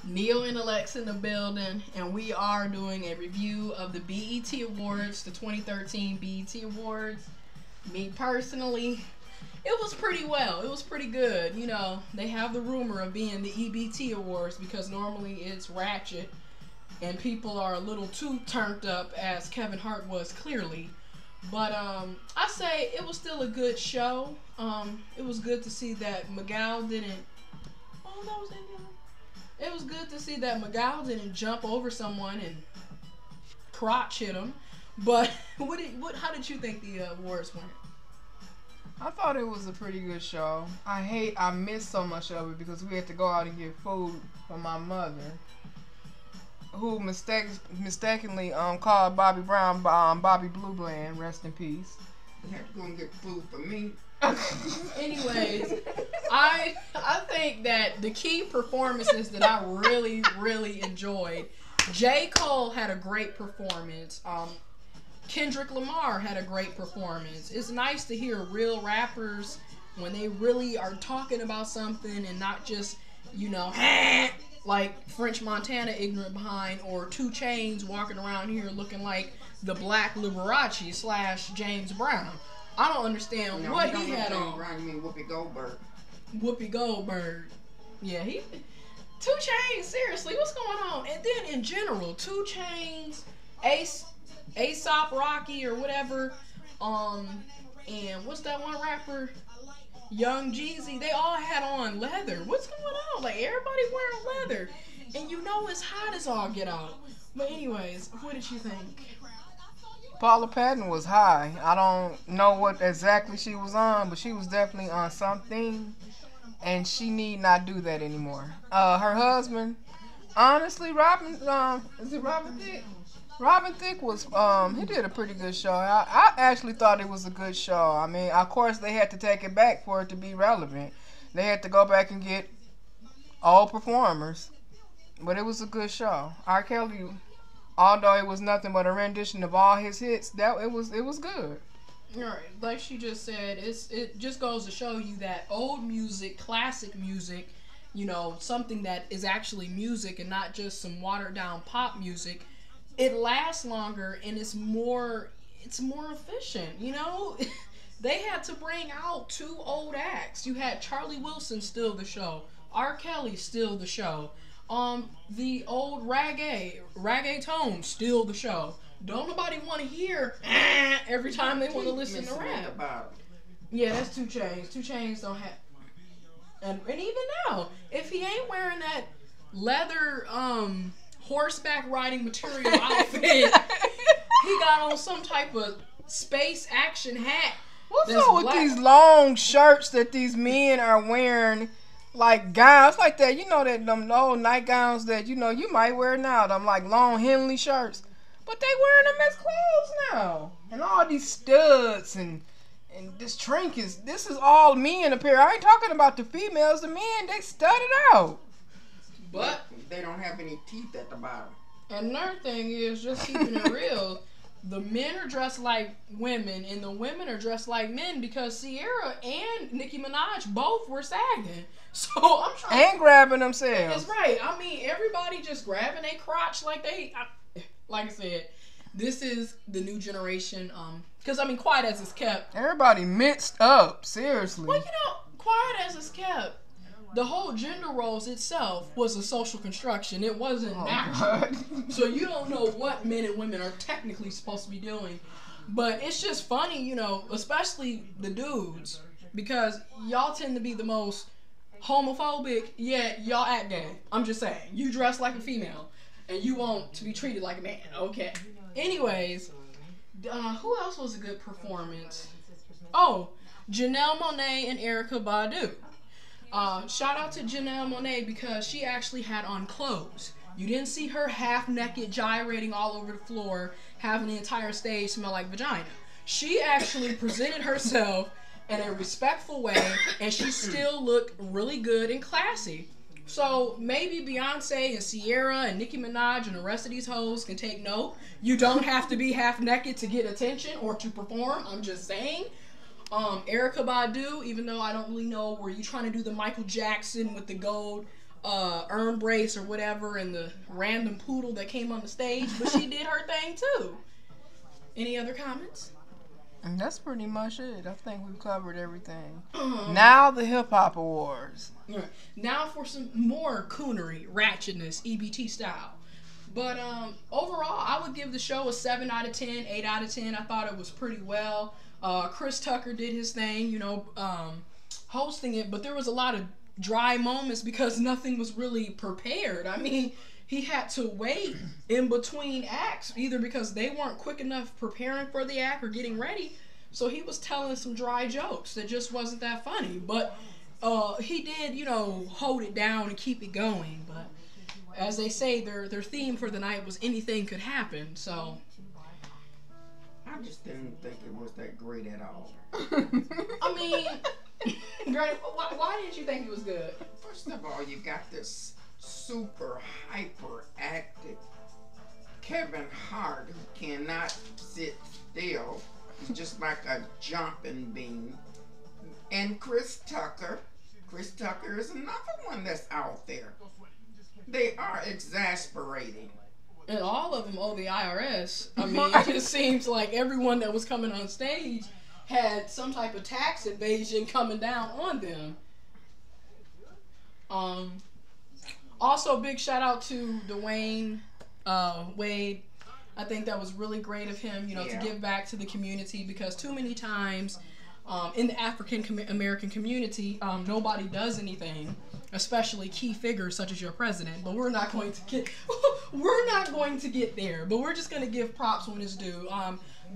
Neo and Alex in the building, and we are doing a review of the BET Awards, the 2013 BET Awards. Me personally, it was pretty well. It was pretty good. You know, they have the rumor of being the EBT Awards because normally it's ratchet and people are a little too turned up, as Kevin Hart was clearly. But I say it was still a good show. It was good to see that Miguel didn't. Oh, that was Indiana. It was good to see that Miguel didn't jump over someone and crotch hit him. But how did you think the awards went? I thought it was a pretty good show. I missed so much of it because we had to go out and get food for my mother, who mistakenly called Bobby Brown Bobby Blue Bland. Rest in peace. You have to go and get food for me. Anyways, I think that the key performances that I really enjoyed. J. Cole had a great performance. Kendrick Lamar had a great performance. It's nice to hear real rappers when they really are talking about something and not just, you know, like French Montana ignorant behind, or 2 Chainz walking around here looking like the Black Liberace / James Brown. I don't understand what he had on. Brown, you mean Whoopi Goldberg? Whoopi Goldberg. Yeah, 2 Chainz, seriously, what's going on? And then in general, 2 Chainz, A$AP Rocky or whatever, and what's that one rapper? Young Jeezy. They all had on leather. What's going on? Like, everybody wearing leather. And you know it's hot as all get out. But anyways, what did you think? Paula Patton was high. I don't know what exactly she was on, but she was definitely on something, and she need not do that anymore. Her husband, honestly, is it Robin Thicke? Robin Thicke was, he did a pretty good show. I actually thought it was a good show. I mean, of course, they had to take it back for it to be relevant. They had to go back and get old performers. But it was a good show. R. Kelly, although it was nothing but a rendition of all his hits, it was good. Right, like she just said, it just goes to show you that old music, classic music, you know, something that is actually music and not just some watered down pop music, it lasts longer and it's more efficient, you know? They had to bring out 2 old acts. You had Charlie Wilson steal the show, R. Kelly steal the show, the old reggaeton steal the show. Don't nobody want to hear every time they want to listen to rap. Yeah, that's 2 Chainz. 2 Chainz don't have, and even now, if he ain't wearing that leather horseback riding material outfit, he got on some type of space action hat. What's up with these long shirts that these men are wearing, like gowns like that? You know that them old nightgowns that you know you might wear now. Them like long Henley shirts, but they wearing them as clothes now, and all these studs and this trinkets. This is all men apparel. I ain't talking about the females. The men, they studded out. But they don't have any teeth at the bottom. And another thing is, just keeping it real, the men are dressed like women and the women are dressed like men because Sierra and Nicki Minaj both were sagging. So I'm trying and grabbing themselves. That's right. I mean, everybody just grabbing a crotch like like I said, this is the new generation. Because I mean, Quiet as It's Kept. Everybody mixed up. Seriously. Well, you know, Quiet as It's Kept, the whole gender roles itself was a social construction. It wasn't natural. So you don't know what men and women are technically supposed to be doing. But it's just funny, you know, especially the dudes, because y'all tend to be the most homophobic, yet y'all act gay. I'm just saying. You dress like a female, and you want to be treated like a man. Okay. Anyways, who else was a good performance? Oh, Janelle Monáe and Erykah Badu. Shout out to Janelle Monáe because she actually had on clothes. You didn't see her half naked gyrating all over the floor, having the entire stage smell like vagina. She actually presented herself in a respectful way, and she still looked really good and classy. So maybe Beyonce and Sierra and Nicki Minaj and the rest of these hoes can take note. You don't have to be half naked to get attention or to perform. I'm just saying. Erykah Badu, even though I don't really know, were you trying to do the Michael Jackson with the gold Brace or whatever and the random poodle that came on the stage, but she did her thing too. Any other comments? And that's pretty much it. I think we've covered everything. Now the Hip Hop Awards. Right. Now for some more coonery, ratchetness, EBT style. But overall, I would give the show a 7 out of 10, 8 out of 10. I thought it was pretty well. Chris Tucker did his thing, you know, hosting it, but there was a lot of dry moments because nothing was really prepared. I mean, he had to wait in between acts, either because they weren't quick enough preparing for the act or getting ready. So he was telling some dry jokes that just wasn't that funny. But he did, you know, hold it down and keep it going. But as they say, their theme for the night was anything could happen. So I just didn't think it was that great at all. I mean, why didn't you think it was good? First of all, you got this super hyperactive Kevin Hart who cannot sit still. He's just like a jumping bean. And Chris Tucker. Chris Tucker is another one that's out there. They are exasperating. And all of them owe the IRS. I mean, it just seems like everyone that was coming on stage had some type of tax evasion coming down on them. Also, big shout out to Dwayne Wade. I think that was really great of him, you know, to give back to the community, because too many times in the African American community, nobody does anything, especially key figures such as your president. But we're not going to get there. But we're just going to give props when it's due.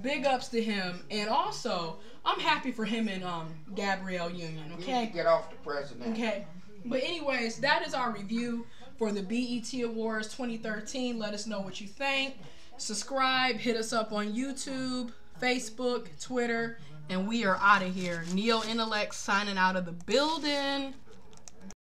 Big ups to him, and also I'm happy for him and Gabrielle Union. Okay, get off the president. Okay. But anyways, that is our review for the BET Awards 2013. Let us know what you think. Subscribe, hit us up on YouTube, Facebook, Twitter, and we are out of here. Neo Intellect signing out of the building.